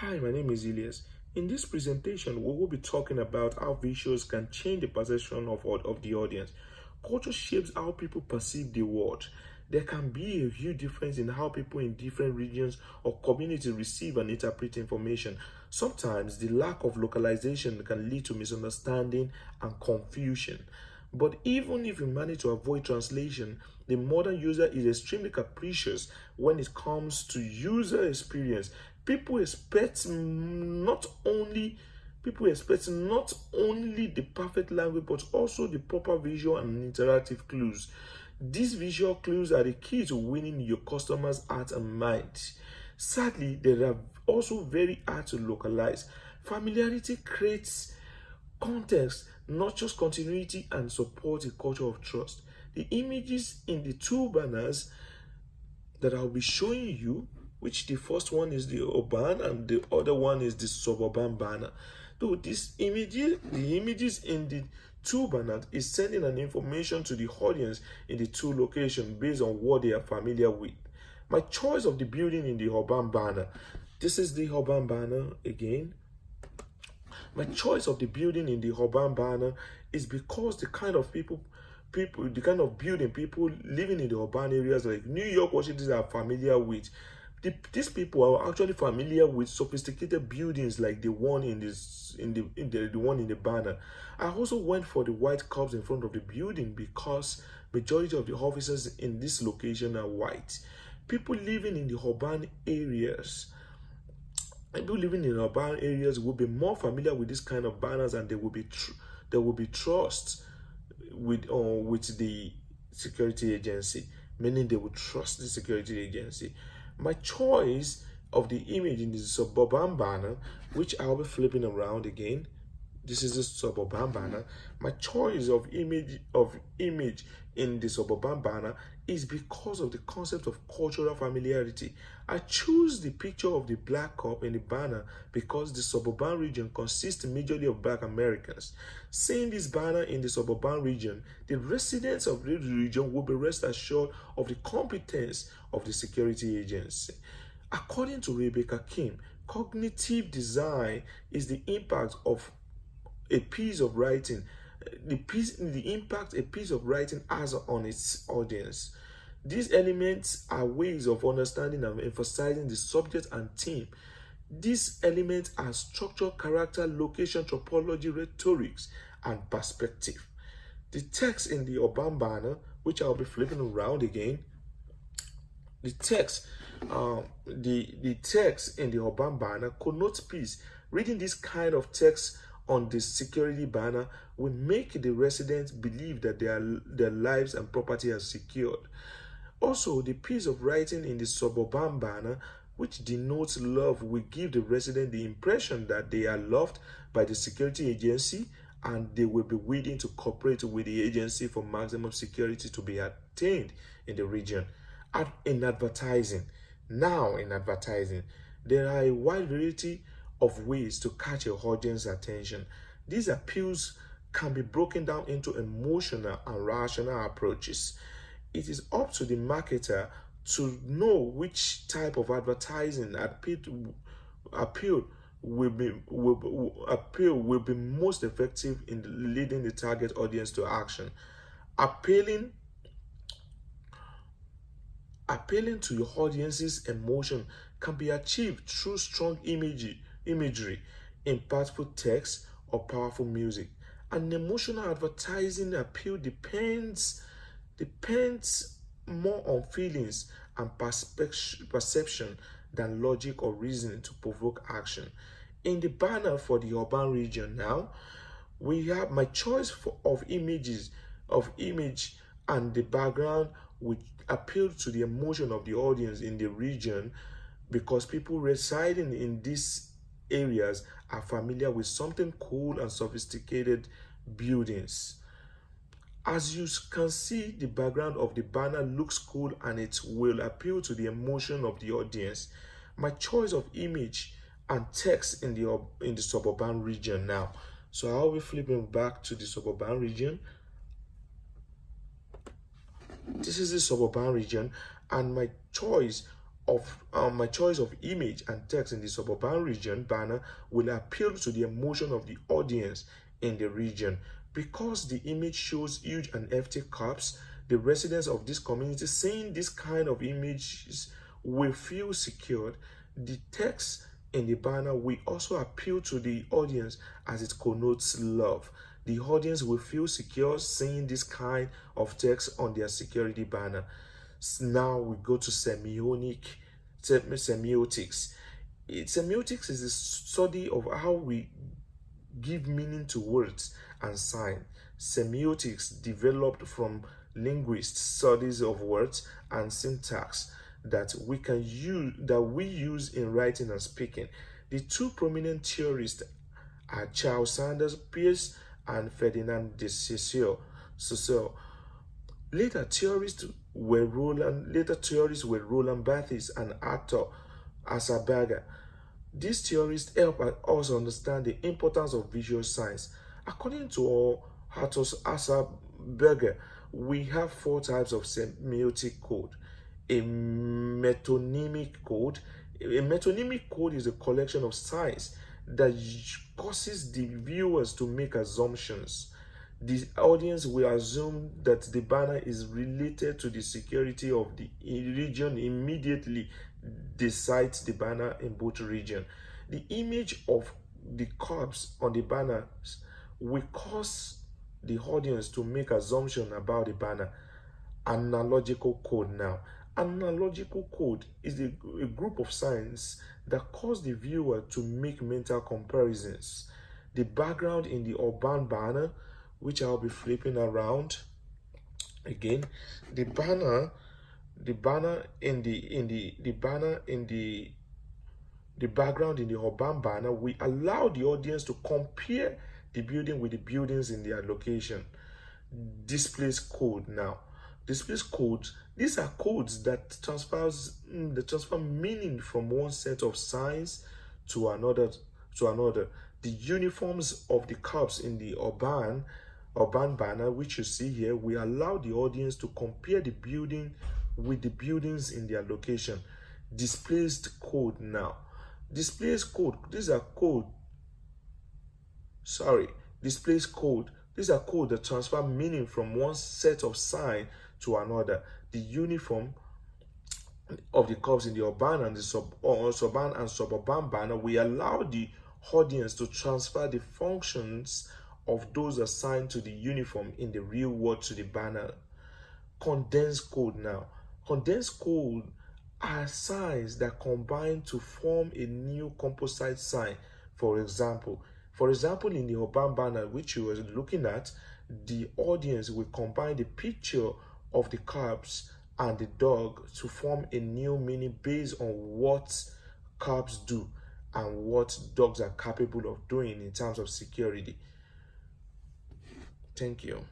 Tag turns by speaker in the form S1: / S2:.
S1: Hi, my name is Elias. In this presentation, we will be talking about how visuals can change the perception of the audience. Culture shapes how people perceive the world. There can be a huge difference in how people in different regions or communities receive and interpret information. Sometimes the lack of localization can lead to misunderstanding and confusion. But even if you manage to avoid translation, the modern user is extremely capricious when it comes to user experience. People expect not only people expect not only the perfect language but also the proper visual and interactive clues. These visual clues are the key to winning your customers' heart and mind. Sadly, they are also very hard to localize. Familiarity creates context, not just continuity, and support a culture of trust. The images in the two banners that I'll be showing you, which the first one is the urban and the other one is the suburban banner. Though the images in the two banners is sending an information to the audience in the two locations based on what they are familiar with. My choice of the building in the urban banner. This is the urban banner again. My choice of the building in the urban banner is because the kind of the kind of building people living in the urban areas like New York, Washington are familiar with. These people are actually familiar with sophisticated buildings like the one the one in the banner. I also went for the white cups in front of the building because majority of the offices in this location are white. People living in the urban areas People living in urban areas will be more familiar with this kind of banners, and there will be trust with the security agency, meaning they will trust the security agency. My choice of the image in the suburban banner, which I'll be flipping around again. This is the suburban banner. My choice of image in the suburban banner is because of the concept of cultural familiarity. I choose the picture of the black cup in the banner because the suburban region consists majorly of black Americans. Seeing this banner in the suburban region, the residents of the region will be rest assured of the competence of the security agency. According to Rebecca Kim, cognitive design is the impact of a piece of writing, the impact a piece of writing has on its audience. These elements are ways of understanding and emphasizing the subject and theme. These elements are structure, character, location, topology, rhetorics, and perspective. The text in the urban banner, which I'll be flipping around again, the text in the urban banner connotes peace. Reading this kind of text on the security banner will make the residents believe that their lives and property are secured. Also, the piece of writing in the suburban banner, which denotes love, will give the resident the impression that they are loved by the security agency and they will be willing to cooperate with the agency for maximum security to be attained in the region. In advertising, there are a wide variety of ways to catch a audience attention. These appeals can be broken down into emotional and rational approaches. It is up to the marketer to know which type of advertising appeal will be most effective in leading the target audience to action. Appealing to your audience's emotion can be achieved through strong imagery, impactful text, or powerful music. An emotional advertising appeal depends more on feelings and perception than logic or reasoning to provoke action. In the banner for the urban region now, we have my choice of image and the background which appeal to the emotion of the audience in the region because people residing in these areas are familiar with something cool and sophisticated buildings. As you can see, the background of the banner looks cool and it will appeal to the emotion of the audience. My choice of image and text in the suburban region now. So I'll be flipping back to the suburban region. This is the suburban region, and my choice of my choice of image and text in the suburban region banner will appeal to the emotion of the audience in the region. Because the image shows huge and hefty cups, the residents of this community seeing this kind of images will feel secured. The text in the banner will also appeal to the audience as it connotes love. The audience will feel secure seeing this kind of text on their security banner. Now we go to semiotics. Semiotics is the study of how we give meaning to words and signs. Semiotics developed from linguist studies of words and syntax that we use in writing and speaking. The two prominent theorists are Charles Sanders Peirce and Ferdinand de Saussure. Later theorists were Roland Barthes and Arthur Asperger. These theories help us understand the importance of visual signs. According to Arthur Asperger, we have 4 types of semiotic code. A metonymic code. A metonymic code is a collection of signs that causes the viewers to make assumptions. The audience will assume that the banner is related to the security of the region immediately they cite the banner in both regions. The image of the cups on the banners will cause the audience to make assumptions about the banner. Analogical code now. Analogical code is a group of signs that cause the viewer to make mental comparisons. The background in the urban banner, which I'll be flipping around again, the banner in the background in the urban banner, we allow the audience to compare the building with the buildings in their location. Displays code now. Displays codes. These are codes that transfer meaning from one set of signs to another. The uniforms of the cups in the urban banner, which you see here, we allow the audience to compare the building with the buildings in their location. Displaced code now. Displaced code. These are code. Displaced code. These are code that transfer meaning from one set of sign to another. The uniform of the cups in the urban and the suburban banner, we allow the audience to transfer the functions of those assigned to the uniform in the real world to the banner. Condensed code now. Condensed code are signs that combine to form a new composite sign. For example, in the urban banner which you were looking at, the audience will combine the picture of the cups and the dog to form a new meaning based on what cups do and what dogs are capable of doing in terms of security. Thank you.